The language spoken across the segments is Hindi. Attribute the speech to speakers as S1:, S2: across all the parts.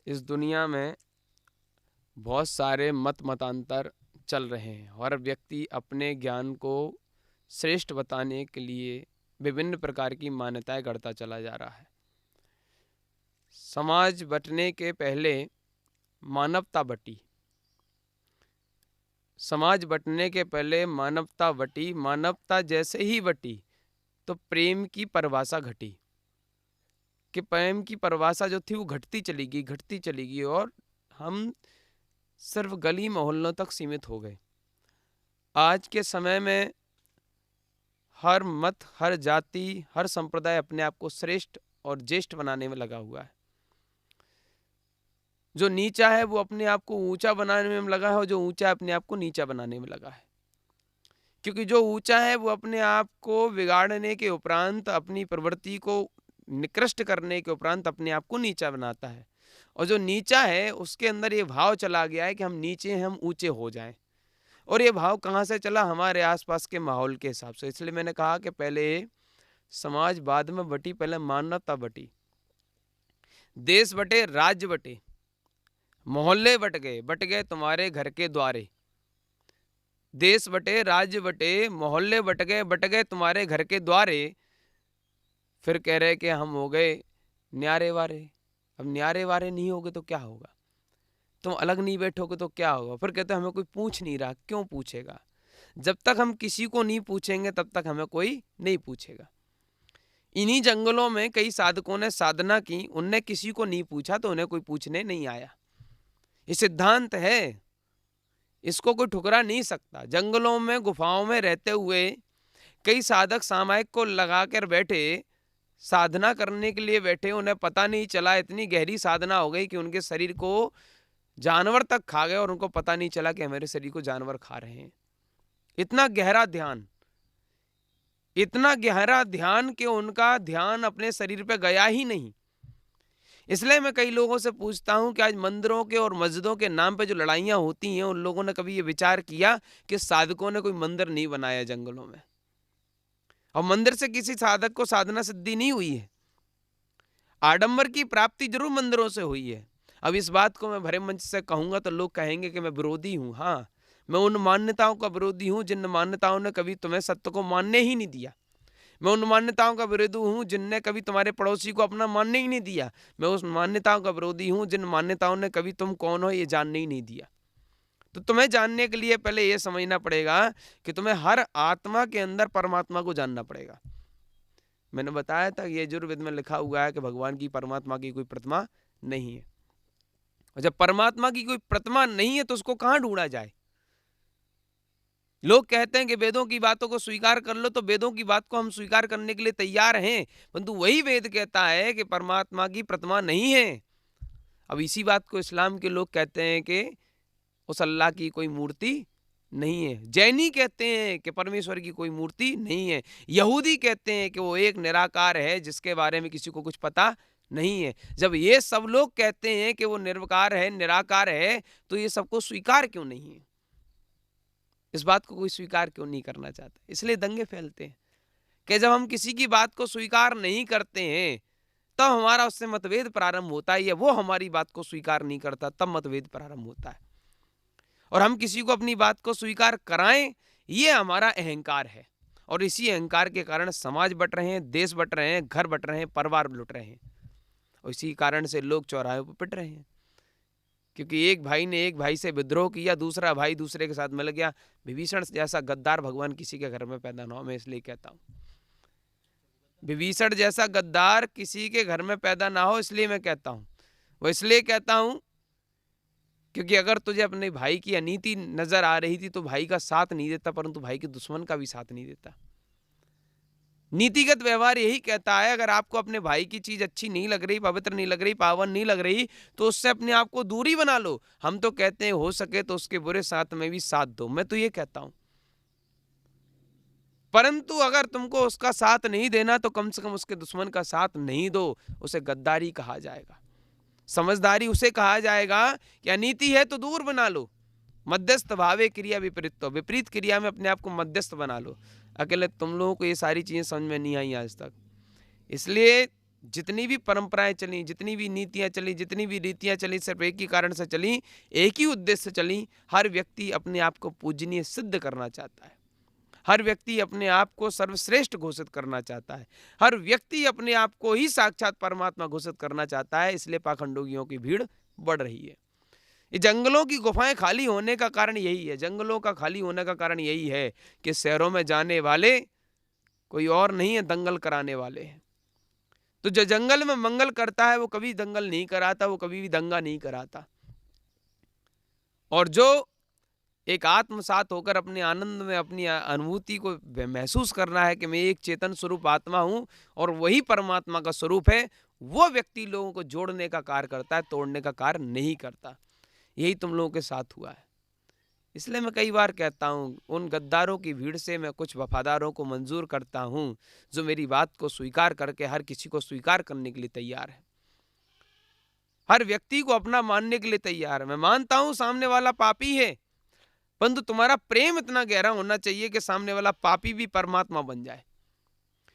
S1: इस दुनिया में बहुत सारे मतांतर चल रहे हैं। हर व्यक्ति अपने ज्ञान को श्रेष्ठ बताने के लिए विभिन्न प्रकार की मान्यताएं गढ़ता चला जा रहा है। समाज बंटने के पहले मानवता बटी, समाज बंटने के पहले मानवता बटी, मानवता जैसे ही बटी तो प्रेम की परिभाषा घटी, कि प्रेम की परिभाषा जो थी वो घटती चली गई और हम सिर्फ गली मोहल्लों तक सीमित हो गए। आज के समय में हर मत, हर जाति, हर संप्रदाय अपने आप को श्रेष्ठ और ज्येष्ठ बनाने में लगा हुआ है। जो नीचा है वो अपने आप को ऊंचा बनाने में लगा है और जो ऊंचा है अपने आप को नीचा बनाने में लगा है। क्योंकि जो ऊंचा है वो अपने आप को बिगाड़ने के उपरांत, अपनी प्रवृत्ति को निकृष्ट करने के उपरांत अपने आप को नीचा बनाता है, और जो नीचा है उसके अंदर ये भाव चला गया है कि हम नीचे हैं, हम ऊंचे हो जाएं। और ये भाव कहाँ से चला? हमारे आसपास के माहौल के हिसाब से। इसलिए मैंने कहा कि पहले समाज बाद में बटी, पहले मानवता बटी, देश बटे, राज्य बटे, मोहल्ले बट गए तुम्हारे घर के द्वारे। देश बटे, राज्य बटे, मोहल्ले बट गए तुम्हारे घर के द्वारे। फिर कह रहे कि हम हो गए न्यारे वारे। अब न्यारे वारे नहीं होगे तो क्या होगा? तुम अलग नहीं बैठोगे तो क्या होगा? फिर कहते हमें कोई पूछ नहीं रहा। क्यों पूछेगा? जब तक हम किसी को नहीं पूछेंगे तब तक हमें कोई नहीं पूछेगा। इन्हीं जंगलों में कई साधकों ने साधना की, उनने किसी को नहीं पूछा तो उन्हें कोई पूछने नहीं आया। ये सिद्धांत है, इसको कोई ठुकरा नहीं सकता। जंगलों में, गुफाओं में रहते हुए कई साधक सामायिक को लगाकर बैठे, साधना करने के लिए बैठे, उन्हें पता नहीं चला, इतनी गहरी साधना हो गई कि उनके शरीर को जानवर तक खा गए और उनको पता नहीं चला कि हमारे शरीर को जानवर खा रहे हैं। इतना गहरा ध्यान, इतना गहरा ध्यान कि उनका ध्यान अपने शरीर पे गया ही नहीं। इसलिए मैं कई लोगों से पूछता हूं कि आज मंदिरों के और मस्जिदों के नाम पे जो लड़ाइयां होती हैं, उन लोगों ने कभी ये विचार किया कि साधकों ने कोई मंदिर नहीं बनाया जंगलों में, और मंदिर से किसी साधक को साधना सिद्धि नहीं हुई है। आडंबर की प्राप्ति जरूर मंदिरों से हुई है। अब इस बात को मैं भरे मंच से कहूंगा तो लोग कहेंगे कि मैं विरोधी हूं। हाँ, मैं उन मान्यताओं का विरोधी हूं जिन मान्यताओं ने कभी तुम्हें सत्य को मानने ही नहीं दिया। मैं उन मान्यताओं का विरोधी हूं जिनने कभी तुम्हारे पड़ोसी को अपना मानने ही नहीं दिया। मैं उस मान्यताओं का विरोधी हूं जिन मान्यताओं ने कभी तुम कौन हो ये जानने ही नहीं दिया। तो तुम्हें जानने के लिए पहले ये समझना पड़ेगा कि तुम्हें हर आत्मा के अंदर परमात्मा को जानना पड़ेगा। मैंने बताया था कि यजुर्वेद में लिखा हुआ है कि भगवान की, परमात्मा की कोई प्रतिमा नहीं है। और जब परमात्मा की कोई प्रतिमा नहीं है तो उसको कहां ढूंढा जाए? लोग कहते हैं कि वेदों की बातों को स्वीकार कर लो, तो वेदों की बात को हम स्वीकार करने के लिए तैयार हैं, परंतु वही वेद कहता है कि परमात्मा की प्रतिमा नहीं है। अब इसी बात को इस्लाम के लोग कहते हैं कि उस अल्लाह की कोई मूर्ति नहीं है। जैनी कहते हैं कि परमेश्वर की कोई मूर्ति नहीं है। यहूदी कहते हैं कि वो एक निराकार है जिसके बारे में किसी को कुछ पता नहीं है। जब ये सब लोग कहते हैं कि वो निर्विकार है, निराकार है, तो ये सबको स्वीकार क्यों नहीं है? इस बात को कोई स्वीकार क्यों नहीं करना चाहता? इसलिए दंगे फैलते हैं कि जब हम किसी की बात को स्वीकार नहीं करते हैं तब हमारा उससे मतभेद प्रारंभ होता है, या वो हमारी बात को स्वीकार नहीं करता तब मतभेद प्रारंभ होता है। और हम किसी को अपनी बात को स्वीकार कराएं, ये हमारा अहंकार है। और इसी अहंकार के कारण समाज बट रहे हैं, देश बट रहे हैं, घर बट रहे हैं, परिवार लुट रहे हैं, और इसी कारण से लोग चौराहे पर पिट रहे हैं। क्योंकि एक भाई ने एक भाई से विद्रोह किया, दूसरा भाई दूसरे के साथ मिल गया। विभीषण जैसा गद्दार भगवान किसी के घर में पैदा ना हो, मैं इसलिए कहता हूं। विभीषण जैसा गद्दार किसी के घर में पैदा ना हो, इसलिए मैं कहता हूं। वो इसलिए कहता हूं क्योंकि अगर तुझे अपने भाई की अनीति नजर आ रही थी तो भाई का साथ नहीं देता, परंतु भाई के दुश्मन का भी साथ नहीं देता। नीतिगत व्यवहार यही कहता है, अगर आपको अपने भाई की चीज अच्छी नहीं लग रही, पवित्र नहीं लग रही, पावन नहीं लग रही, तो उससे अपने आप को दूरी बना लो। हम तो कहते हैं हो सके तो उसके बुरे साथ में भी साथ दो, मैं तो ये कहता हूं। परंतु अगर तुमको उसका साथ नहीं देना तो कम से कम उसके दुश्मन का साथ नहीं दो। उसे गद्दारी कहा जाएगा, समझदारी उसे कहा जाएगा कि अनीति है तो दूर बना लो। मध्यस्थ भावे क्रिया विपरीत, तो विपरीत क्रिया में अपने आप को मध्यस्थ बना लो। अकेले तुम लोगों को ये सारी चीजें समझ में नहीं आई आज तक, इसलिए जितनी भी परंपराएं चली, जितनी भी नीतियां चली, जितनी भी रीतियां चली, सिर्फ एक ही कारण से चली, एक ही उद्देश्य से चली। हर व्यक्ति अपने आप को पूजनीय सिद्ध करना चाहता है। हर व्यक्ति अपने आप को सर्वश्रेष्ठ घोषित करना चाहता है। हर व्यक्ति अपने आप को ही साक्षात परमात्मा घोषित करना चाहता है। इसलिए पाखंडोगियों की भीड़ बढ़ रही है। ये जंगलों की गुफाएं खाली होने का कारण यही है। जंगलों का खाली होने का कारण यही है कि शहरों में जाने वाले कोई और नहीं है, दंगल कराने वाले हैं। तो जो जंगल में मंगल करता है वो कभी दंगल नहीं कराता, वो कभी भी दंगा नहीं कराता। और जो एक आत्मसात होकर अपने आनंद में अपनी अनुभूति को महसूस करना है कि मैं एक चेतन स्वरूप आत्मा हूं और वही परमात्मा का स्वरूप है, वो व्यक्ति लोगों को जोड़ने का कार्य करता है, तोड़ने का कार्य नहीं करता। यही तुम लोगों के साथ हुआ है। इसलिए मैं कई बार कहता हूँ, उन गद्दारों की भीड़ से मैं कुछ वफादारों को मंजूर करता हूँ जो मेरी बात को स्वीकार करके हर किसी को स्वीकार करने के लिए तैयार है, हर व्यक्ति को अपना मानने के लिए तैयार है। मैं मानता हूँ सामने वाला पापी है, परंतु तुम्हारा प्रेम इतना गहरा होना चाहिए कि सामने वाला पापी भी परमात्मा बन जाए।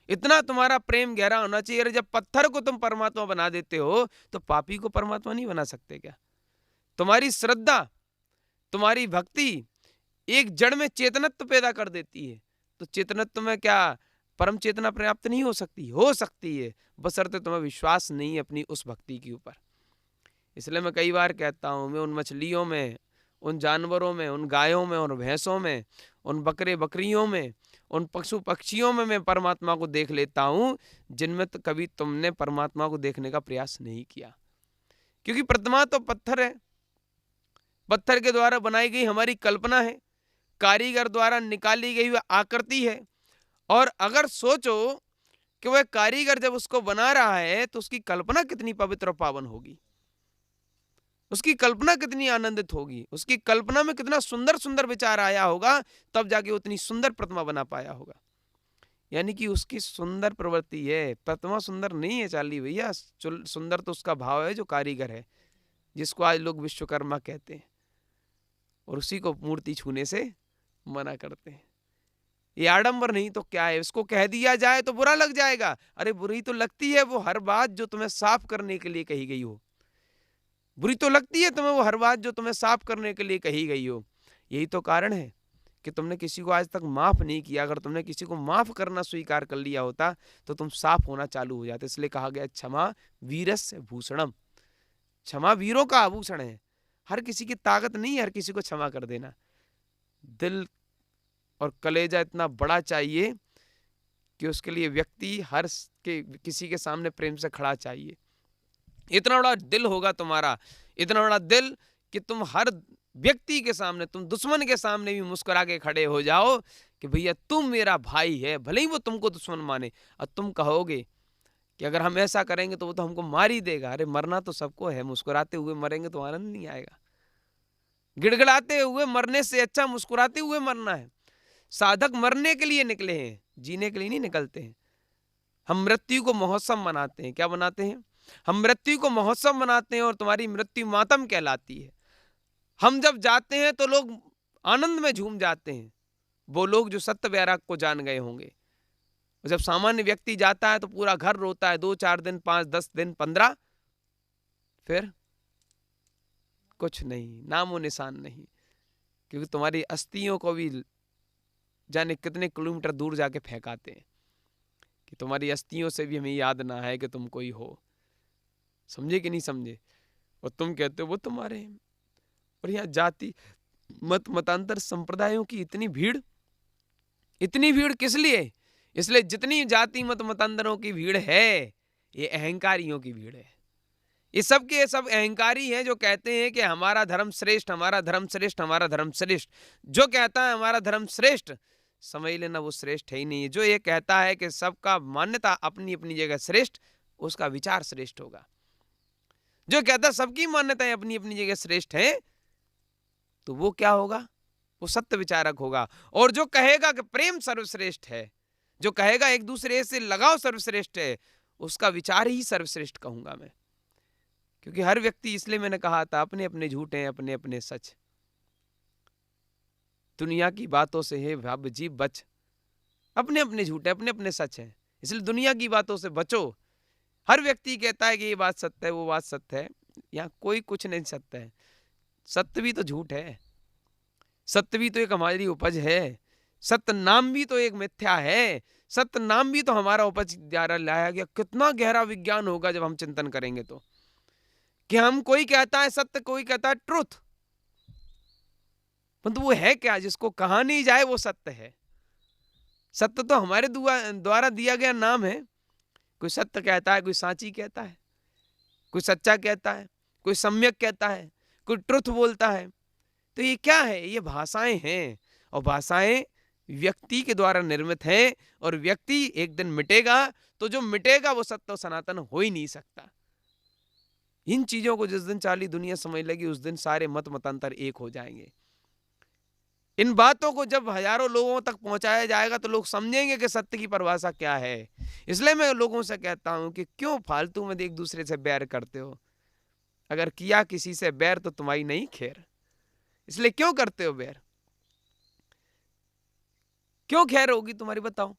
S1: इतना तुम्हारा प्रेम गहरा होना चाहिए। अरे जब पत्थर को तुम परमात्मा बना देते हो तो पापी को परमात्मा नहीं बना सकते क्या? तुम्हारी श्रद्धा, तुम्हारी भक्ति एक जड़ में चेतनत्व पैदा कर देती है। तो चेतनत्व में क्या परम चेतना प्राप्त नहीं हो सकती? हो सकती है, बशर्ते तुम्हें विश्वास नहीं है अपनी उस भक्ति के ऊपर। इसलिए मैं कई बार कहता हूँ, मैं उन मछलियों में, उन जानवरों में, उन गायों में, उन भैंसों में, उन बकरे बकरियों में, उन पशु पक्षियों में मैं परमात्मा को देख लेता हूँ जिनमें तो कभी तुमने परमात्मा को देखने का प्रयास नहीं किया। क्योंकि प्रतिमा तो पत्थर है, पत्थर के द्वारा बनाई गई हमारी कल्पना है, कारीगर द्वारा निकाली गई वह आकृति है। और अगर सोचो कि वह कारीगर जब उसको बना रहा है तो उसकी कल्पना कितनी पवित्र और पावन होगी, उसकी कल्पना कितनी आनंदित होगी, उसकी कल्पना में कितना सुंदर सुंदर विचार आया होगा, तब जाके उतनी सुंदर प्रतिमा बना पाया होगा। यानी कि उसकी सुंदर प्रवृत्ति है, प्रतिमा सुंदर नहीं है चाली भैया, सुंदर तो उसका भाव है जो कारीगर है, जिसको आज लोग विश्वकर्मा कहते हैं, और उसी को मूर्ति छूने से मना करते हैं। ये आडंबर नहीं तो क्या है? इसको कह दिया जाए तो बुरा लग जाएगा। अरे बुरी तो लगती है वो हर बात जो तुम्हें साफ करने के लिए कही गई हो, बुरी तो लगती है तुम्हें वो हर बात जो तुम्हें साफ करने के लिए कही गई हो। यही तो कारण है कि तुमने किसी को आज तक माफ नहीं किया। अगर तुमने किसी को माफ करना स्वीकार कर लिया होता तो तुम साफ होना चालू हो जाते। इसलिए कहा गया क्षमा वीरस्य भूषणम, क्षमा वीरों का आभूषण है। हर किसी की ताकत नहीं है हर किसी को क्षमा कर देना। दिल और कलेजा इतना बड़ा चाहिए कि उसके लिए व्यक्ति हर के किसी के सामने प्रेम से खड़ा चाहिए। इतना बड़ा दिल होगा तुम्हारा, इतना बड़ा दिल कि तुम हर व्यक्ति के सामने, तुम दुश्मन के सामने भी मुस्कुरा के खड़े हो जाओ कि भैया तुम मेरा भाई है, भले ही वो तुमको दुश्मन माने। और तुम कहोगे कि अगर हम ऐसा करेंगे तो वो तो हमको मार ही देगा। अरे मरना तो सबको है, मुस्कुराते हुए मरेंगे तो आनंद नहीं आएगा। गिड़गिड़ाते हुए मरने से अच्छा मुस्कुराते हुए मरना है। साधक मरने के लिए निकले हैं, जीने के लिए नहीं निकलते हैं। हम मृत्यु को महोत्सव मनाते हैं। क्या बनाते हैं? हम मृत्यु को महोत्सव मनाते हैं और तुम्हारी मृत्यु मातम कहलाती है। हम जब जाते हैं तो लोग आनंद में झूम जाते हैं, वो लोग जो सत्य वैराग को जान गए होंगे। जब सामान्य व्यक्ति जाता है तो पूरा घर रोता है, 2-4 दिन, 5-10 दिन, 15, फिर कुछ नहीं, नामो निशान नहीं। क्योंकि तुम्हारी अस्थियों को भी जाने कितने किलोमीटर दूर जाके फेंकाते हैं कि तुम्हारी अस्थियों से भी हमें याद ना है कि तुम कोई हो। समझे कि नहीं समझे? और तुम कहते हो वो तुम्हारे हैं। और यहाँ जाति मत मतांतर संप्रदायों की इतनी भीड़, इतनी भीड़ किस लिए? इसलिए जितनी जाति मत मतांतरों की भीड़ है, ये अहंकारियों की भीड़ है। ये सब के सब अहंकारी हैं जो कहते हैं कि हमारा धर्म श्रेष्ठ, हमारा धर्म श्रेष्ठ, हमारा धर्म श्रेष्ठ। जो कहता है हमारा धर्म श्रेष्ठ, समझ लेना वो श्रेष्ठ है ही नहीं है। जो ये कहता है कि सबका मान्यता अपनी अपनी जगह श्रेष्ठ, उसका विचार श्रेष्ठ होगा। जो कहता है सबकी मान्यताएं अपनी अपनी जगह श्रेष्ठ है, तो वो क्या होगा? वो सत्य विचारक होगा। और जो कहेगा कि प्रेम सर्वश्रेष्ठ है, जो कहेगा एक दूसरे से लगाव सर्वश्रेष्ठ है, उसका विचार ही सर्वश्रेष्ठ कहूंगा मैं। क्योंकि हर व्यक्ति, इसलिए मैंने कहा था, अपने अपने झूठ हैं, अपने अपने सच। दुनिया की बातों से है भव जीव बच, अपने अपने झूठ है, अपने अपने सच है। इसलिए दुनिया की बातों से बचो। हर व्यक्ति कहता है कि ये बात सत्य है, वो बात सत्य है। यहाँ कोई कुछ नहीं सत्य है। सत्य भी तो झूठ है, सत्य भी तो एक हमारी उपज है, सत्य नाम भी तो एक मिथ्या है, सत्य नाम भी तो हमारा उपज द्वारा लाया गया। कितना गहरा विज्ञान होगा जब हम चिंतन करेंगे तो, कि हम कोई कहता है सत्य, कोई कहता है ट्रुथ, परंतु वो है क्या? जिसको कहा नहीं जाए वो सत्य है। सत्य तो हमारे द्वारा दिया गया नाम है। कोई सत्य कहता है, कोई साची कहता है, कोई सच्चा कहता है, कोई सम्यक कहता है, कोई ट्रुथ बोलता है। तो ये क्या है? ये भाषाएं हैं, और भाषाएं व्यक्ति के द्वारा निर्मित हैं, और व्यक्ति एक दिन मिटेगा, तो जो मिटेगा वो सत्य सनातन हो ही नहीं सकता। इन चीजों को जिस दिन चाली दुनिया समझ लेगी, उस दिन सारे मत मतांतर एक हो जाएंगे। इन बातों को जब हजारों लोगों तक पहुंचाया जाएगा तो लोग समझेंगे कि सत्य की परिभाषा क्या है। इसलिए मैं लोगों से कहता हूं कि क्यों फालतू में एक दूसरे से बैर करते हो? अगर किया किसी से बैर तो तुम्हारी नहीं खैर, इसलिए क्यों करते हो बैर? क्यों खैर होगी तुम्हारी, बताओ?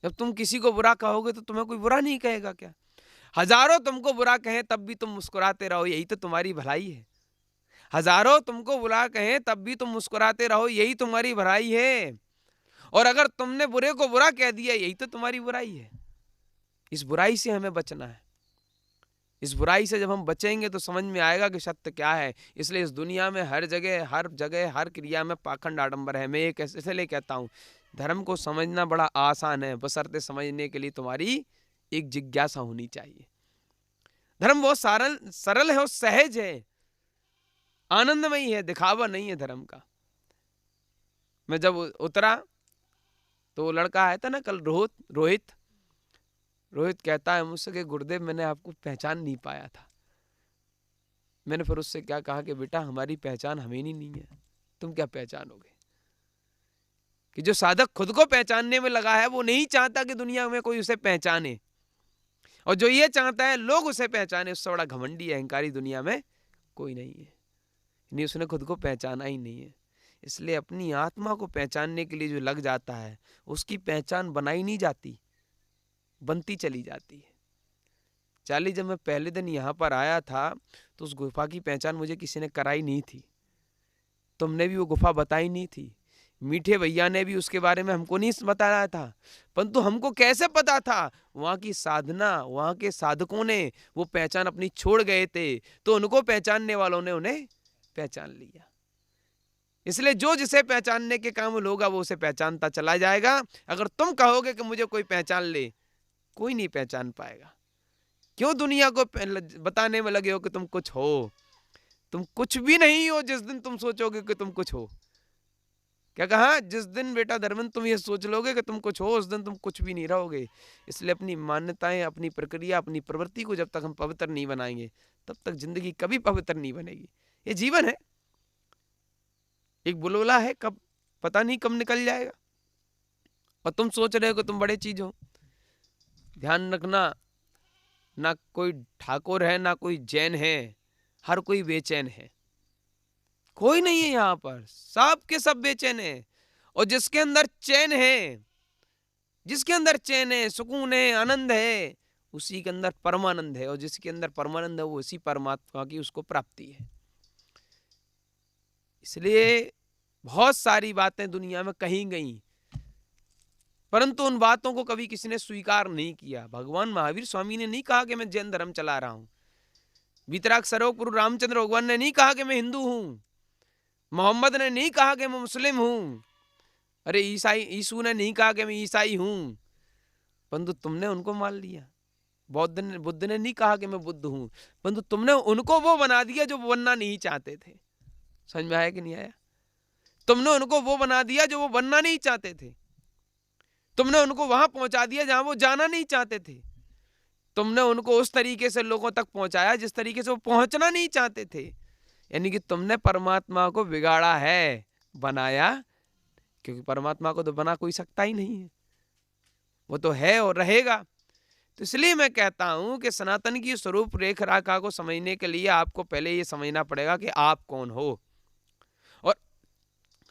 S1: जब तुम किसी को बुरा कहोगे तो तुम्हें कोई बुरा नहीं कहेगा क्या? हजारों तुमको बुरा कहें तब भी तुम मुस्कुराते रहो, यही तो तुम्हारी भलाई है। हजारों तुमको बुरा कहें तब भी तुम मुस्कुराते रहो, यही तुम्हारी भलाई है। और अगर तुमने बुरे को बुरा कह दिया, यही तो तुम्हारी बुराई है। इस बुराई से हमें बचना है। इस बुराई से जब हम बचेंगे तो समझ में आएगा कि सत्य क्या है। इसलिए इस दुनिया में हर जगह हर क्रिया में पाखंड आडंबर है। मैं एक इसलिए कहता हूं, धर्म को समझना बड़ा आसान है, बशर्ते समझने के लिए तुम्हारी एक जिज्ञासा होनी चाहिए। धर्म बहुत सरल है और सहज है, आनंदमयी है, दिखावा नहीं है धर्म का। मैं जब उतरा तो वो लड़का आया था ना कल, रोहित कहता है मुझसे कि गुरुदेव मैंने आपको पहचान नहीं पाया था। मैंने फिर उससे क्या कहा कि बेटा हमारी पहचान हमें नहीं है, तुम क्या पहचानोगे? कि जो साधक खुद को पहचानने में लगा है वो नहीं चाहता कि दुनिया में कोई उसे पहचाने, और जो ये चाहता है लोग उसे पहचाने, उससे बड़ा घमंडी अहंकारी दुनिया में कोई नहीं है। नहीं, उसने खुद को पहचाना ही नहीं है। इसलिए अपनी आत्मा को पहचानने के लिए जो लग जाता है उसकी पहचान बनाई नहीं जाती, बनती चली जाती है। चाली जब मैं पहले दिन यहाँ पर आया था तो उस गुफा की पहचान मुझे किसी ने कराई नहीं थी, तुमने भी वो गुफा बताई नहीं थी, मीठे भैया ने भी उसके बारे में हमको नहीं बताया था। परंतु हमको कैसे पता था? वहाँ की साधना, वहाँ के साधकों ने वो पहचान अपनी छोड़ गए थे, तो उनको पहचानने वालों ने उन्हें पहचान लिया। इसलिए जो जिसे पहचानने के काम होगा वो उसे पहचानता चला जाएगा। अगर तुम कहोगे कि मुझे कोई पहचान ले, कोई नहीं पहचान पाएगा। क्यों दुनिया को बताने में लगे हो कि तुम कुछ हो? तुम कुछ भी नहीं हो जिस दिन तुम सोचोगे कि तुम कुछ हो। क्या कहा? जिस दिन बेटा धर्मेंद्र तुम ये सोच लोगे कि तुम कुछ हो, उस दिन तुम कुछ भी नहीं रहोगे। इसलिए अपनी मान्यताएं, अपनी प्रक्रिया, अपनी प्रवृत्ति को जब तक हम पवित्र नहीं बनाएंगे तब तक जिंदगी कभी पवित्र नहीं बनेगी। ये जीवन है, एक बुलबुला है, कब पता नहीं कब निकल जाएगा। और तुम सोच रहे हो कि तुम बड़े चीज हो। ध्यान रखना, ना कोई ठाकुर है ना कोई जैन है, हर कोई बेचैन है। कोई नहीं है यहाँ पर, सब के सब बेचैन है। और जिसके अंदर चैन है, जिसके अंदर चैन है, सुकून है, आनंद है, उसी के अंदर परमानंद है। और जिसके अंदर परमानंद है वो उसी परमात्मा की उसको प्राप्ति है। इसलिए बहुत सारी बातें दुनिया में कही गई, परंतु उन बातों को कभी किसी ने स्वीकार नहीं किया। भगवान महावीर स्वामी ने नहीं कहा कि मैं जैन धर्म चला रहा हूं। वितराग सरोग गुरु रामचंद्र भगवान ने नहीं कहा कि मैं हिंदू हूं। मोहम्मद ने नहीं कहा कि मैं मुस्लिम हूं। अरे यीशु ने नहीं कहा कि मैं ईसाई हूं, परंतु तुमने उनको मान लिया। बुद्ध ने नहीं कहा कि मैं बुद्ध हूं, परंतु तुमने उनको वो बना दिया जो बनना नहीं चाहते थे। समझ में आया कि नहीं आया? तुमने उनको वो बना दिया जो वो बनना नहीं चाहते थे। तुमने उनको वहां पहुंचा दिया जहां वो जाना नहीं चाहते थे। तुमने उनको उस तरीके से लोगों तक पहुंचाया जिस तरीके से वो पहुंचना नहीं चाहते थे। यानी कि तुमने परमात्मा को बिगाड़ा है, बनाया, क्योंकि परमात्मा को तो बना कोई सकता ही नहीं है, वो तो है और रहेगा। तो इसलिए मैं कहता हूं कि सनातन की स्वरूप रेखा को समझने के लिए आपको पहले ये समझना पड़ेगा कि आप कौन हो। और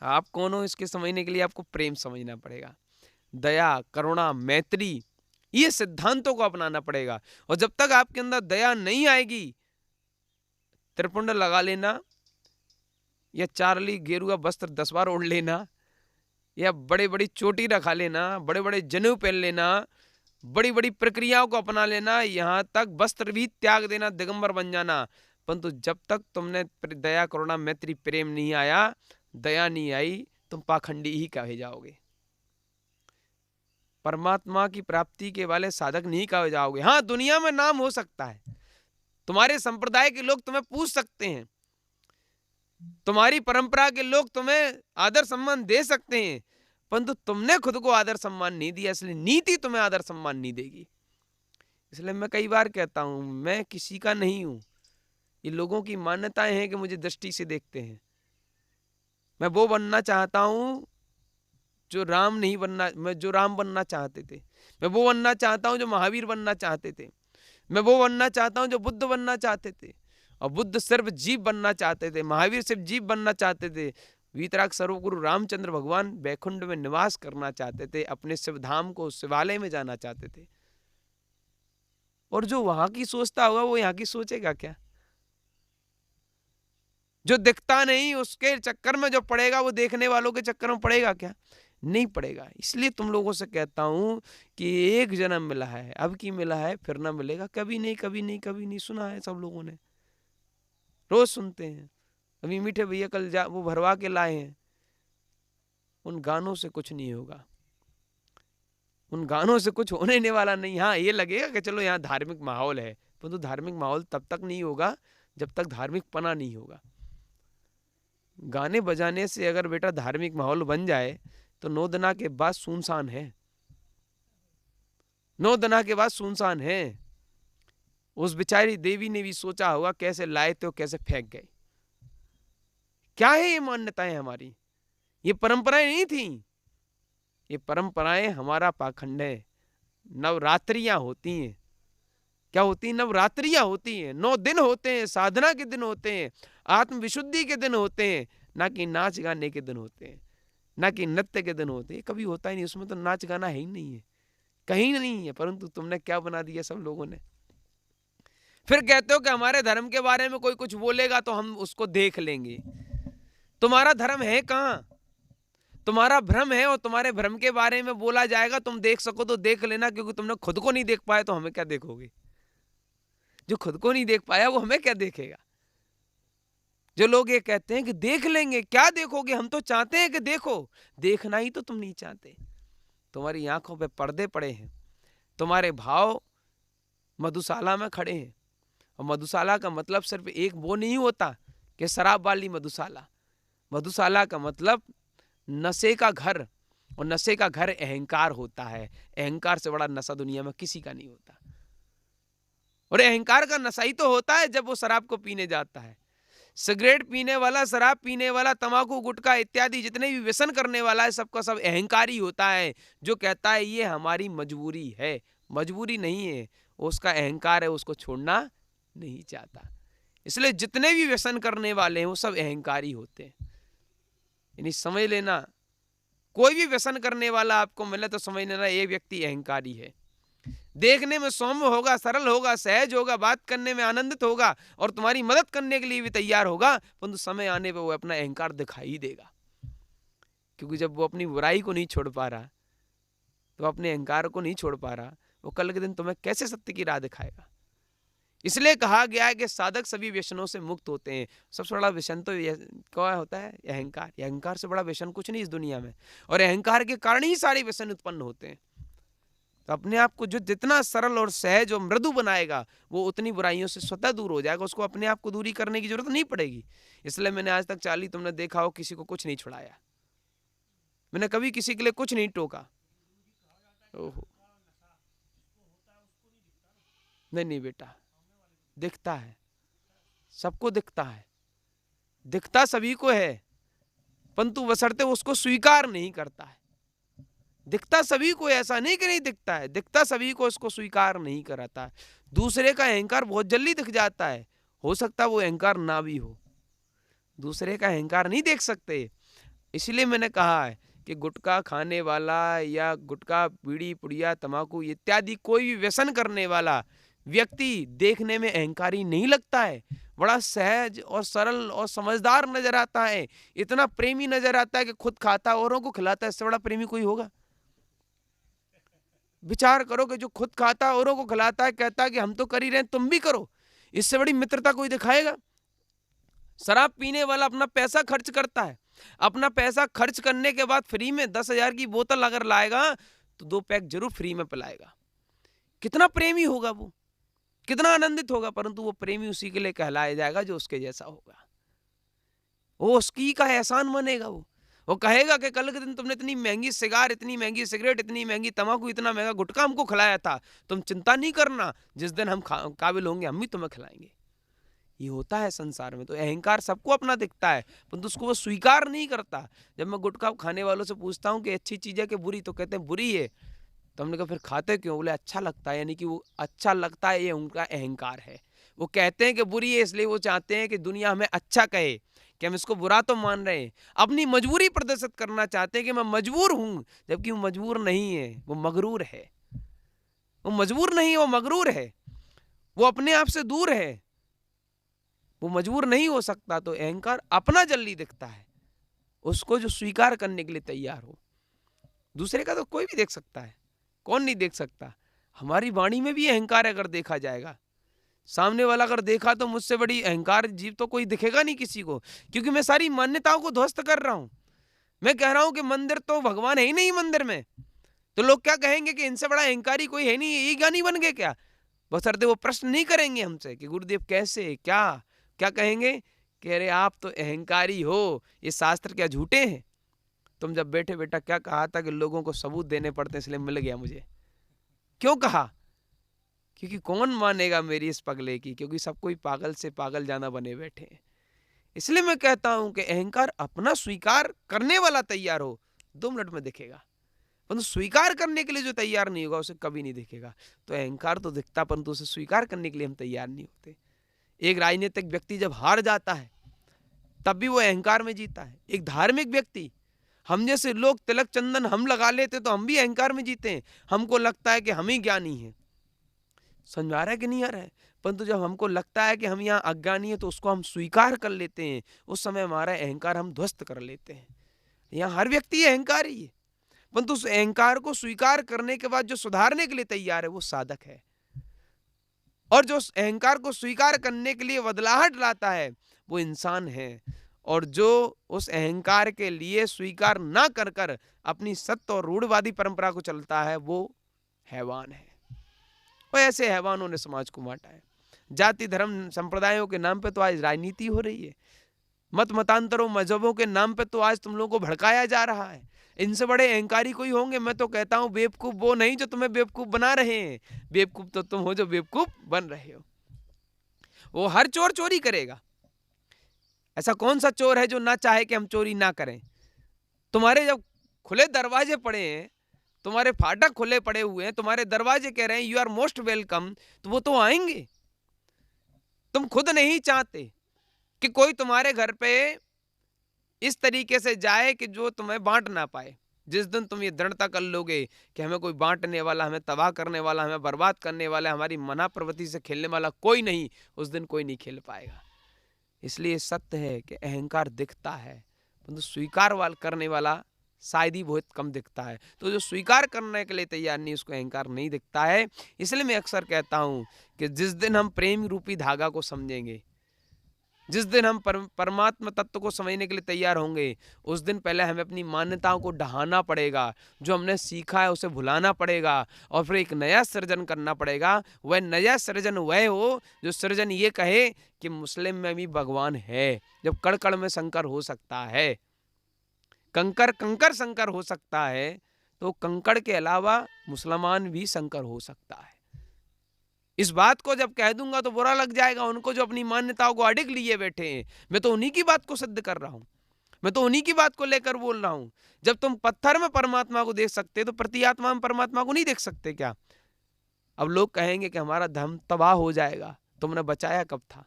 S1: आप कौन हो इसके समझने के लिए आपको प्रेम समझना पड़ेगा, दया, करुणा, मैत्री, ये सिद्धांतों को अपनाना पड़ेगा। और जब तक आपके अंदर दया नहीं आएगी, त्रिपुंड लगा लेना या चार्ली गेरुआ वस्त्र 10 बार ओढ़ लेना या बड़े बड़ी चोटी रखा लेना, बड़े बड़े जनेऊ पहन लेना, बड़ी बड़ी प्रक्रियाओं को अपना लेना, यहाँ तक वस्त्र भी त्याग देना, दिगंबर बन जाना, परंतु जब तक तुमने दया करुणा मैत्री प्रेम नहीं आया, दया नहीं आई, तुम पाखंडी ही कहे जाओगे, परमात्मा की प्राप्ति के वाले साधक नहीं कहे जाओगे। हाँ, दुनिया में नाम हो सकता है, तुम्हारे संप्रदाय के लोग तुम्हें पूछ सकते हैं, तुम्हारी परंपरा के लोग तुम्हें आदर सम्मान दे सकते हैं, परंतु तुमने खुद को आदर सम्मान नहीं दिया, इसलिए नीति तुम्हें आदर सम्मान नहीं देगी। इसलिए मैं कई बार कहता हूं, मैं किसी का नहीं हूं। ये लोगों की मान्यताएं हैं कि मुझे दृष्टि से देखते हैं। मैं वो बनना चाहता हूं जो राम नहीं बनना, मैं जो राम बनना चाहते थे, मैं वो बनना चाहता हूं जो महावीर बनना चाहते थे, मैं वो बनना चाहता हूं जो बुद्ध बनना चाहते थे। और बुद्ध सिर्फ जीव बनना चाहते थे, महावीर सिर्फ जीव बनना चाहते थे, वीतराग सर्वगुरु रामचंद्र भगवान बैकुंठ में निवास करना चाहते थे, अपने शिवधाम को शिवालय में जाना चाहते थे। और जो वहां की सोचता होगा वो यहाँ की सोचेगा क्या? जो दिखता नहीं उसके चक्कर में जो पड़ेगा, वो देखने वालों के चक्कर में पड़ेगा क्या? नहीं पड़ेगा। इसलिए तुम लोगों से कहता हूं कि एक जन्म मिला है, अब की मिला है, फिर ना मिलेगा। कभी नहीं, कभी नहीं, कभी नहीं सुना है सब लोगों ने, रोज सुनते हैं। अभी मीठे भैया कल वो भरवा के लाए हैं, उन गानों से कुछ नहीं होगा, उन गानों से कुछ होने वाला नहीं। हाँ, ये लगेगा कि चलो यहाँ धार्मिक माहौल है, परंतु धार्मिक माहौल तब तक नहीं होगा जब तक धार्मिक पना नहीं होगा। गाने बजाने से अगर बेटा धार्मिक माहौल बन जाए तो 9 दिना के बाद सुनसान है, 9 दिना के बाद सुनसान है। उस बेचारी देवी ने भी सोचा होगा कैसे लाए थे, कैसे फेंक गए। क्या है ये मान्यताएं हमारी? ये परंपराएं नहीं थी, ये परंपराएं हमारा पाखंड है। नवरात्रियां होती हैं, क्या होती हैं? नवरात्रियां होती हैं, 9 दिन होते हैं, साधना के दिन होते हैं, आत्म विशुद्धि के दिन होते हैं, ना कि नाच गाने के दिन होते हैं, ना कि नृत्य के दिन होते हैं। कभी होता ही नहीं, उसमें तो नाच गाना है ही नहीं है, कहीं नहीं है। परंतु तुमने क्या बना दिया सब लोगों ने। फिर कहते हो कि हमारे धर्म के बारे में कोई कुछ बोलेगा तो हम उसको देख लेंगे। तुम्हारा धर्म है कहां? तुम्हारा भ्रम है, और तुम्हारे भ्रम के बारे में बोला जाएगा, तुम देख सको तो देख लेना, क्योंकि तुमने खुद को नहीं देख पाया तो हमें क्या देखोगे? जो खुद को नहीं देख पाया वो हमें क्या देखेगा? जो लोग ये कहते हैं कि देख लेंगे, क्या देखोगे? हम तो चाहते हैं कि देखो, देखना ही तो तुम नहीं चाहते। तुम्हारी आंखों पे पर्दे पड़े हैं, तुम्हारे भाव मधुशाला में खड़े हैं। और मधुशाला का मतलब सिर्फ एक वो नहीं होता कि शराब वाली मधुशाला। मधुशाला का मतलब नशे का घर, और नशे का घर अहंकार होता है। अहंकार से बड़ा नशा दुनिया में किसी का नहीं होता। और अहंकार का नशा ही तो होता है जब वो शराब को पीने जाता है। सिगरेट पीने वाला, शराब पीने वाला, तंबाकू गुटखा इत्यादि जितने भी व्यसन करने वाला है, सबका सब अहंकारी होता है, जो कहता है ये हमारी मजबूरी है। मजबूरी नहीं है, उसका अहंकार है, उसको छोड़ना नहीं चाहता। इसलिए जितने भी व्यसन करने वाले हैं वो सब अहंकारी होते हैं। यानी समझ लेना, कोई भी व्यसन करने वाला आपको मिले तो समझ लेना ये व्यक्ति अहंकारी है। देखने में सौम्य होगा, सरल होगा, सहज होगा, बात करने में आनंदित होगा और तुम्हारी मदद करने के लिए भी तैयार होगा, परंतु समय आने पर वो अपना अहंकार दिखाई देगा। क्योंकि जब वो अपनी बुराई को नहीं छोड़ पा रहा, तो अपने अहंकार को नहीं छोड़ पा रहा, वो कल के दिन तुम्हें कैसे सत्य की राह दिखाएगा? इसलिए कहा गया है कि साधक सभी व्यसनों से मुक्त होते हैं। सबसे बड़ा व्यसन तो क्या होता है? अहंकार। अहंकार से बड़ा व्यसन कुछ नहीं इस दुनिया में, और अहंकार के कारण ही सारे व्यसन उत्पन्न होते हैं। तो अपने आप को जो जितना सरल और सहज और मृदु बनाएगा, वो उतनी बुराइयों से स्वतः दूर हो जाएगा। उसको अपने आप को दूरी करने की जरूरत नहीं पड़ेगी। इसलिए मैंने आज तक चार्ली, तुमने देखा हो, किसी को कुछ नहीं छुड़ाया। मैंने कभी किसी के लिए कुछ नहीं टोका। ओहो, नहीं बेटा, दिखता है, सबको दिखता है, दिखता सभी को है, परंतु बशर्ते उसको स्वीकार नहीं करता है। दिखता सभी को, ऐसा नहीं कि नहीं दिखता है, दिखता सभी को, इसको स्वीकार नहीं कराता है। दूसरे का अहंकार बहुत जल्दी दिख जाता है, हो सकता है वो अहंकार ना भी हो, दूसरे का अहंकार नहीं देख सकते। इसलिए मैंने कहा है कि गुटखा खाने वाला या गुटखा, बीड़ी, पुड़िया, तम्बाकू इत्यादि कोई भी व्यसन करने वाला व्यक्ति देखने में अहंकारी नहीं लगता है। बड़ा सहज और सरल और समझदार नजर आता है, इतना प्रेमी नजर आता है कि खुद खाता है, औरों को खिलाता है। इससे बड़ा प्रेमी कोई होगा? विचार करो कि जो खुद खाता है, औरों को खिलाता है, कहता है कि हम तो कर ही रहे हैं, तुम भी करो। इससे बड़ी मित्रता कोई दिखाएगा? शराब पीने वाला अपना पैसा खर्च करता है, अपना पैसा खर्च करने के बाद फ्री में 10,000 की बोतल अगर लाएगा तो 2 पैक जरूर फ्री में पिलाएगा। कितना प्रेमी होगा वो, कितना आनंदित होगा। परंतु वो प्रेमी उसी के लिए कहलाया जाएगा जो उसके जैसा होगा। वो उसकी का एहसान मानेगा। वो कहेगा कि कल के दिन तुमने इतनी महंगी सिगार, इतनी महंगी सिगरेट, इतनी महंगी तम्बाकू, इतना महंगा गुटखा हमको खिलाया था, तुम चिंता नहीं करना, जिस दिन हम काबिल होंगे हम भी तुम्हें खिलाएंगे। ये होता है संसार में। तो अहंकार सबको अपना दिखता है, परंतु उसको वो स्वीकार नहीं करता। जब मैं गुटखा खाने वालों से पूछता हूँ कि अच्छी चीज है कि बुरी, तो कहते हैं बुरी है। तो हमने कहा फिर खाते क्यों? बोले अच्छा लगता है। यानी कि वो अच्छा लगता है, ये उनका अहंकार है। वो कहते हैं कि बुरी है, इसलिए वो चाहते हैं कि दुनिया हमें अच्छा कहे, कि हम इसको बुरा तो मान रहे हैं। अपनी मजबूरी प्रदर्शित करना चाहते हैं कि मैं मजबूर हूं, जबकि वो मजबूर नहीं है, वो मगरूर है। वो मजबूर नहीं है, वो मगरूर है। वो अपने आप से दूर है, वो मजबूर नहीं हो सकता। तो अहंकार अपना जल्दी दिखता है, उसको जो स्वीकार करने के लिए तैयार हो। दूसरे का तो कोई भी देख सकता है, कौन नहीं देख सकता? हमारी वाणी में भी अहंकार अगर देखा जाएगा, सामने वाला अगर देखा तो मुझसे बड़ी अहंकार जीव तो कोई दिखेगा नहीं किसी को, क्योंकि मैं सारी मान्यताओं को ध्वस्त कर रहा हूं। मैं कह रहा हूं कि मंदिर तो भगवान है ही नहीं मंदिर में, तो लोग क्या कहेंगे कि इनसे बड़ा अहंकारी कोई है नहीं, ये ज्ञानी बन गए क्या? बशर्ते वो प्रश्न नहीं करेंगे हमसे कि गुरुदेव कैसे, क्या क्या कहेंगे कि अरे आप तो अहंकारी हो, ये शास्त्र क्या झूठे हैं? तुम जब बैठे बेटा क्या कहा था कि लोगों को सबूत देने पड़ते हैं, इसलिए मिल गया मुझे। क्यों कहा? क्योंकि कौन मानेगा मेरी इस पगले की, क्योंकि सब कोई पागल से पागल जाना बने बैठे हैं। इसलिए मैं कहता हूं कि अहंकार अपना स्वीकार करने वाला तैयार हो, 2 मिनट में दिखेगा, परंतु स्वीकार करने के लिए जो तैयार नहीं होगा उसे कभी नहीं दिखेगा। तो अहंकार तो दिखता, परंतु उसे स्वीकार करने के लिए हम तैयार नहीं होते। एक राजनीतिक व्यक्ति जब हार जाता है तब भी वो अहंकार में जीता है। एक धार्मिक व्यक्ति, हम जैसे लोग तिलक चंदन हम लगा लेते तो हम भी अहंकार में जीते हैं, हमको लगता है कि हम ही ज्ञानी हैं। समझ आ रहा है कि नहीं आ रहा है? परंतु जब हमको लगता है कि हम यहाँ अज्ञानी है तो उसको हम स्वीकार कर लेते हैं, उस समय हमारा अहंकार हम ध्वस्त कर लेते हैं। यहाँ हर व्यक्ति अहंकारी है, परंतु उस अहंकार को स्वीकार करने के बाद जो सुधारने के लिए तैयार है वो साधक है। और जो अहंकार को स्वीकार करने के लिए बदलाहट लाता है वो इंसान है। और जो उस अहंकार के लिए स्वीकार ना कर कर अपनी सत्य और रूढ़वादी परंपरा को चलता है वो हैवान है। और ऐसे हैवानों ने समाज को बांटा है। जाति धर्म संप्रदायों के नाम पे तो आज राजनीति हो रही है, मत मतांतरों मजहबों के नाम पे तो आज तुम लोगों को भड़काया जा रहा है। इनसे बड़े अहंकारी कोई होंगे? मैं तो कहता हूं बेवकूफ वो नहीं जो तुम्हें बेवकूफ बना रहे हैं, बेवकूफ तो तुम हो जो बेवकूफ बन रहे हो। वो हर चोर चोरी करेगा। ऐसा कौन सा चोर है जो ना चाहे कि हम चोरी ना करें? तुम्हारे जब खुले दरवाजे पड़े हैं, तुम्हारे फाटक खुले पड़े हुए हैं, तुम्हारे दरवाजे कह रहे हैं यू आर मोस्ट वेलकम, तो वो तो आएंगे। तुम खुद नहीं चाहते कि कोई तुम्हारे घर पे इस तरीके से जाए कि जो तुम्हें बांट ना पाए। जिस दिन तुम ये दृढ़ता कर लोगे कि हमें कोई बांटने वाला, हमें तबाह करने वाला, हमें बर्बाद करने वाला, हमारी मना प्रवृत्ति से खेलने वाला कोई नहीं, उस दिन कोई नहीं खेल पाएगा। इसलिए सत्य है कि अहंकार दिखता है, परंतु स्वीकार करने वाला शायद ही बहुत कम दिखता है। तो जो स्वीकार करने के लिए तैयार नहीं, उसको अहंकार नहीं दिखता है। इसलिए मैं अक्सर कहता हूं कि जिस दिन हम प्रेम रूपी धागा को समझेंगे, जिस दिन हम परमात्मा तत्व को समझने के लिए तैयार होंगे, उस दिन पहले हमें अपनी मान्यताओं को ढहाना पड़ेगा, जो हमने सीखा है उसे भुलाना पड़ेगा, और फिर एक नया सृजन करना पड़ेगा। वह नया सृजन वह हो जो सृजन ये कहे कि मुस्लिम में भी भगवान है। जब कण कण में शंकर हो सकता है, कंकर कंकर शंकर हो सकता है, तो कंकड़ के अलावा मुसलमान भी शंकर हो सकता है। इस बात को जब कह दूंगा तो बुरा लग जाएगा उनको जो अपनी मान्यताओं को अडिग लिए बैठे हैं। मैं तो उन्हीं की बात को सिद्ध कर रहा हूं, मैं तो उन्हीं की बात को लेकर बोल रहा हूं। जब तुम पत्थर में परमात्मा को देख सकते तो प्रति आत्मा में परमात्मा को नहीं देख सकते क्या? अब लोग कहेंगे कि हमारा धर्म तबाह हो जाएगा, तुमने बचाया कब था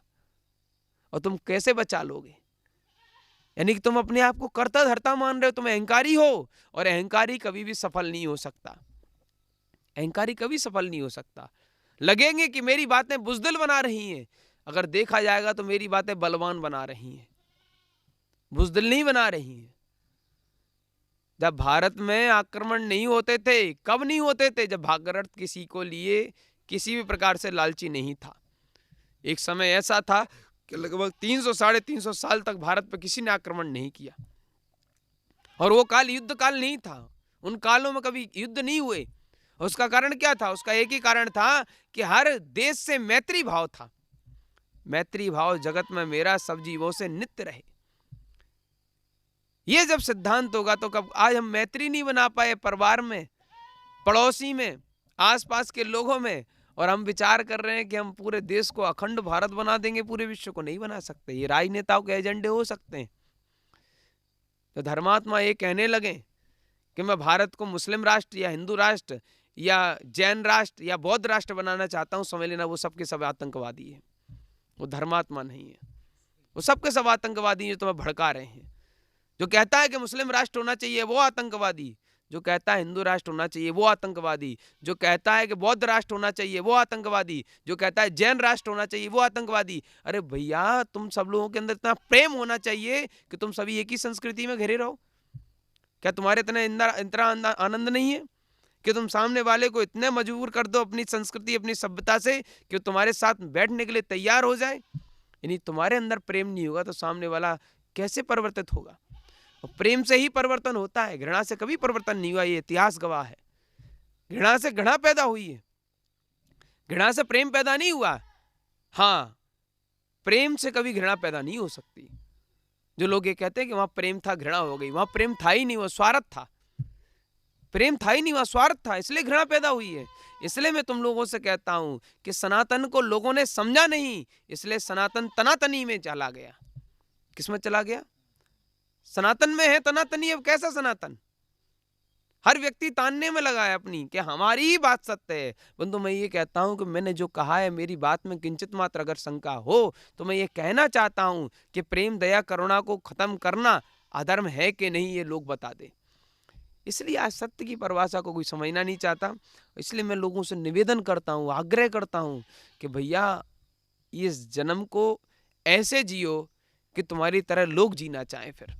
S1: और तुम कैसे बचा लोगे? यानी कि तुम अपने आप को कर्ता धर्ता मान रहे हो, तुम अहंकारी हो, और अहंकारी कभी भी सफल नहीं हो सकता। अहंकारी कभी सफल नहीं हो सकता। लगेंगे कि मेरी बातें बुजदिल बना रही हैं, अगर देखा जाएगा तो मेरी बातें बलवान बना रही हैं, बुजदिल नहीं बना रही हैं। जब भारत में आक्रमण नहीं होते थे, कब नहीं होते थे? जब भारत किसी को लिए किसी भी प्रकार से लालची नहीं था। एक समय ऐसा था कि लगभग 300 साढ़े 300 साल तक भारत पर किसी ने आक्रमण नहीं किया, और वो काल युद्ध काल नहीं था। उन कालों में कभी युद्ध नहीं हुए। उसका कारण क्या था? उसका एक ही कारण था कि हर देश से मैत्री भाव था। मैत्री भाव जगत में मेरा, सब जीवों से नित्य रहे। ये जब सिद्धांत होगा तो कब आज हम मैत्री नहीं बना पाए परिवार में, पड़ोसी में, आसपास के लोगों में, और हम विचार कर रहे हैं कि हम पूरे देश को अखंड भारत बना देंगे, पूरे विश्व को नहीं बना सकते। ये राजनेताओं के एजेंडे हो सकते हैं। तो धर्मात्मा ये कहने लगे कि मैं भारत को मुस्लिम राष्ट्र या हिंदू राष्ट्र या जैन राष्ट्र या बौद्ध राष्ट्र बनाना चाहता हूं, समझ लेना वो सबके सब आतंकवादी है। वो धर्मात्मा नहीं है, वो सबके सब आतंकवादी जो तुम्हें भड़का रहे हैं। जो कहता है कि मुस्लिम राष्ट्र होना चाहिए वो आतंकवादी, जो कहता है हिंदू राष्ट्र होना चाहिए वो आतंकवादी, जो कहता है कि बौद्ध राष्ट्र होना चाहिए वो आतंकवादी, जो कहता है जैन राष्ट्र होना चाहिए वो आतंकवादी। अरे भैया, तुम सब लोगों के अंदर इतना प्रेम होना चाहिए कि तुम सभी एक ही संस्कृति में घिरे रहो। क्या तुम्हारे इतना आनंद नहीं है कि तुम सामने वाले को इतने मजबूर कर दो अपनी संस्कृति, अपनी सभ्यता से, कि तुम्हारे साथ बैठने के लिए तैयार हो जाए? यानी तुम्हारे अंदर प्रेम नहीं होगा तो सामने वाला कैसे परिवर्तित होगा? और प्रेम से ही परिवर्तन होता है, घृणा से कभी परिवर्तन नहीं हुआ, ये इतिहास गवाह है। घृणा से घृणा पैदा हुई है, घृणा से प्रेम पैदा नहीं हुआ। हाँ, प्रेम से कभी घृणा पैदा नहीं हो सकती। जो लोग ये कहते हैं कि वहां प्रेम था घृणा हो गई, वहां प्रेम था ही नहीं, वो स्वार्थ था। प्रेम था ही नहीं, वहां स्वार्थ था, इसलिए घृणा पैदा हुई है। इसलिए मैं तुम लोगों से कहता हूं कि सनातन को लोगों ने समझा नहीं, इसलिए सनातन तनातनी में चला गया। किसमें चला गया? सनातन में है तनातनी। अब कैसा सनातन? हर व्यक्ति तानने में लगा है अपनी कि हमारी ही बात सत्य है। परंतु मैं ये कहता हूं कि मैंने जो कहा है, मेरी बात में किंचित मात्र अगर शंका हो तो मैं ये कहना चाहता हूं कि प्रेम दया करुणा को खत्म करना अधर्म है कि नहीं, ये लोग बता दे। इसलिए आज सत्य की परिभाषा को कोई समझना नहीं चाहता। इसलिए मैं लोगों से निवेदन करता हूं, आग्रह करता हूं कि भैया, इस जन्म को ऐसे जियो कि तुम्हारी तरह लोग जीना चाहें। फिर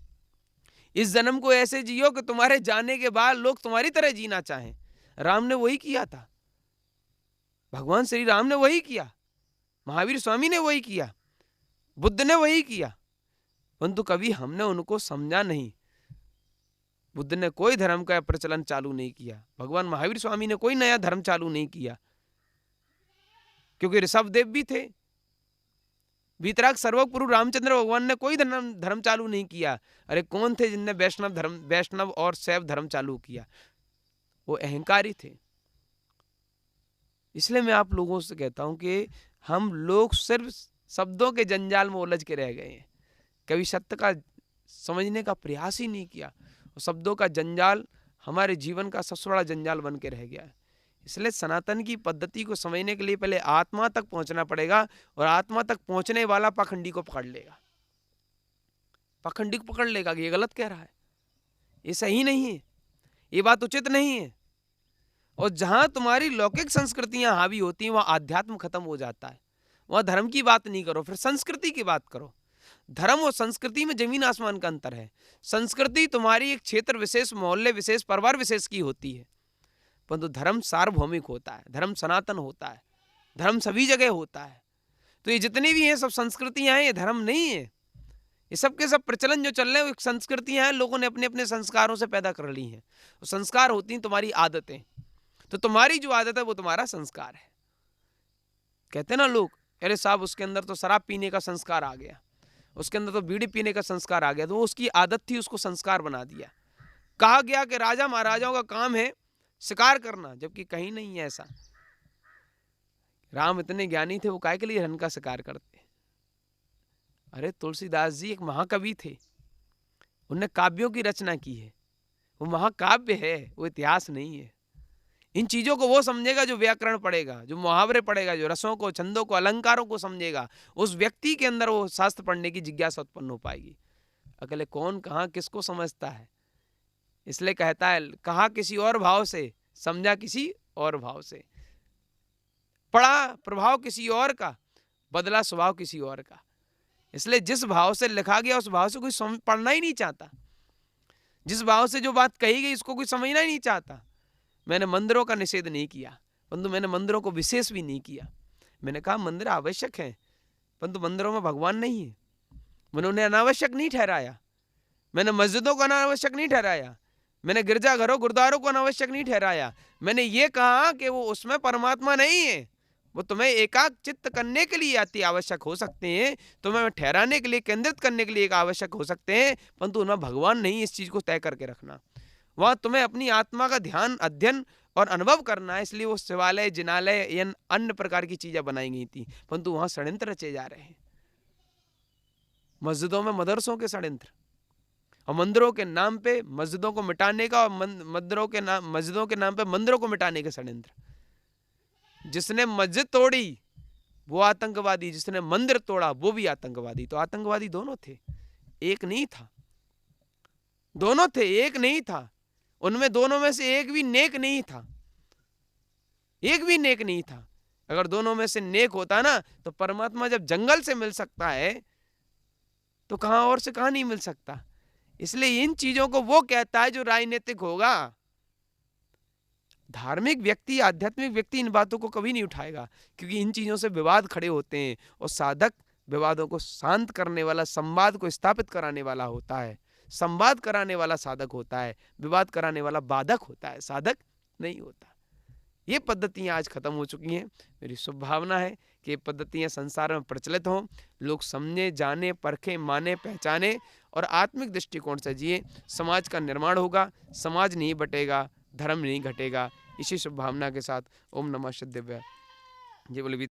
S1: इस जन्म को ऐसे जियो कि तुम्हारे जाने के बाद लोग तुम्हारी तरह जीना चाहें। राम ने वही किया था, भगवान श्री राम ने वही किया, महावीर स्वामी ने वही किया, बुद्ध ने वही किया, परंतु कभी हमने उनको समझा नहीं। बुद्ध ने कोई धर्म का प्रचलन चालू नहीं किया, भगवान महावीर स्वामी ने कोई नया धर्म चालू नहीं किया, क्योंकि ऋषभदेव भी थे। वीतराग सर्वपुरु रामचंद्र भगवान ने कोई धर्म चालू नहीं किया। अरे कौन थे जिनने वैष्णव और शैव धर्म चालू किया? वो अहंकारी थे। इसलिए मैं आप लोगों से कहता हूं कि हम लोग सिर्फ शब्दों के जंजाल में उलझ के रह गए हैं, कभी सत्य का समझने का प्रयास ही नहीं किया। शब्दों का जंजाल हमारे जीवन का सबसे बड़ा जंजाल बन के रह गया है। इसलिए सनातन की पद्धति को समझने के लिए पहले आत्मा तक पहुंचना पड़ेगा, और आत्मा तक पहुंचने वाला पाखंडी को पकड़ लेगा, पाखंडी को पकड़ लेगा कि ये गलत कह रहा है, ये सही नहीं है, ये बात उचित नहीं है। और जहां तुम्हारी लौकिक संस्कृतियां हावी होती हैं, वहां आध्यात्म खत्म हो जाता है। वहां धर्म की बात नहीं करो, फिर संस्कृति की बात करो। धर्म और संस्कृति में जमीन आसमान का अंतर है। संस्कृति तुम्हारी एक क्षेत्र विशेष, मोहल्ले विशेष, परिवार विशेष की होती है, परंतु धर्म सार्वभौमिक होता है, धर्म सनातन होता है, धर्म सभी जगह होता है। तो ये जितनी भी हैं सब संस्कृतियां हैं, ये धर्म नहीं है। ये सब के सब प्रचलन जो चल रहे हैं वो संस्कृतियां हैं, लोगों ने अपने अपने संस्कारों से पैदा कर ली हैं। संस्कार होती हैं तुम्हारी आदतें, तो तुम्हारी जो आदत है वो तुम्हारा संस्कार है। कहते ना लोग, अरे साहब उसके अंदर तो शराब पीने का संस्कार आ गया, उसके अंदर तो बीड़ी पीने का संस्कार आ गया, तो वो उसकी आदत थी, उसको संस्कार बना दिया। कहा गया कि राजा महाराजाओं का काम है शिकार करना, जबकि कहीं नहीं है ऐसा। राम इतने ज्ञानी थे, वो काहे के लिए हिरण का शिकार करते? अरे तुलसीदास जी एक महाकवि थे, उनने काव्यों की रचना की है, वो महाकाव्य है, वो इतिहास नहीं है। इन चीजों को वो समझेगा जो व्याकरण पढ़ेगा, जो मुहावरे पढ़ेगा, जो रसों को, छंदों को, अलंकारों को समझेगा, उस व्यक्ति के अंदर वो शास्त्र पढ़ने की जिज्ञासा उत्पन्न हो पाएगी। अकेले कौन कहाँ किसको समझता है। इसलिए कहता है, कहा किसी और भाव से, समझा किसी और भाव से, पढ़ा प्रभाव किसी और का, बदला स्वभाव किसी और का। इसलिए जिस भाव से लिखा गया उस भाव से कोई पढ़ना ही नहीं चाहता। जिस भाव से जो बात कही गई इसको कोई समझना ही नहीं चाहता। मैंने मंदिरों का निषेध नहीं किया, परंतु मैंने मंदिरों को विशेष भी नहीं किया। मैंने कहा मंदिर आवश्यक है, परंतु मंदिरों में भगवान नहीं है। मैंने उन्हें अनावश्यक नहीं ठहराया। मैंने मस्जिदों को अनावश्यक नहीं ठहराया। मैंने गिरजाघरों गुरुद्वारों को अनावश्यक नहीं ठहराया। मैंने ये कहा कि वो उसमें परमात्मा नहीं है, वो तुम्हें एकाग्र चित्त करने के लिए अति आवश्यक हो सकते हैं, तुम्हें ठहराने के लिए, केंद्रित करने के लिए एक आवश्यक हो सकते हैं, परंतु उनमें भगवान नहीं। इस चीज को तय करके रखना। वहां तुम्हें अपनी आत्मा का ध्यान, अध्ययन और अनुभव करना है। इसलिए वो शिवालय, जिनालय या अन्य प्रकार की चीजें बनाई गई थी, परंतु वहां षड्यंत्र रचे जा रहे हैं। मस्जिदों में मदरसों के षड्यंत्र, और मंदिरों के नाम पे मस्जिदों को मिटाने का, और मस्जिदों के नाम पे मंदिरों को मिटाने के षड्यंत्र। जिसने मस्जिद तोड़ी वो आतंकवादी, जिसने मंदिर तोड़ा वो भी आतंकवादी। तो आतंकवादी दोनों थे, एक नहीं था। दोनों थे, एक नहीं था। उनमें दोनों में से एक भी नेक नहीं था, एक भी नेक नहीं था। अगर दोनों में से नेक होता ना, तो परमात्मा जब जंगल से मिल सकता है तो कहां और से कहां नहीं मिल सकता। इसलिए इन चीजों को वो कहता है जो राजनीतिक होगा। धार्मिक व्यक्ति, आध्यात्मिक व्यक्ति इन बातों को कभी नहीं उठाएगा, क्योंकि इन चीजों से विवाद खड़े होते हैं, और साधक विवादों को शांत करने वाला, संवाद को स्थापित कराने वाला होता है। संवाद कराने वाला साधक होता है, विवाद कराने वाला बाधक होता है, साधक नहीं होता। ये पद्धतियां आज खत्म हो चुकी हैं। मेरी शुभ भावना है कि ये पद्धतियां संसार में प्रचलित हों, लोग समझे, जाने, परखे, माने, पहचाने और आत्मिक दृष्टिकोण से जिए। समाज का निर्माण होगा, समाज नहीं बटेगा, धर्म नहीं घटेगा। इसी शुभ भावना के साथ ओम नमः शिवाय। जय बोले।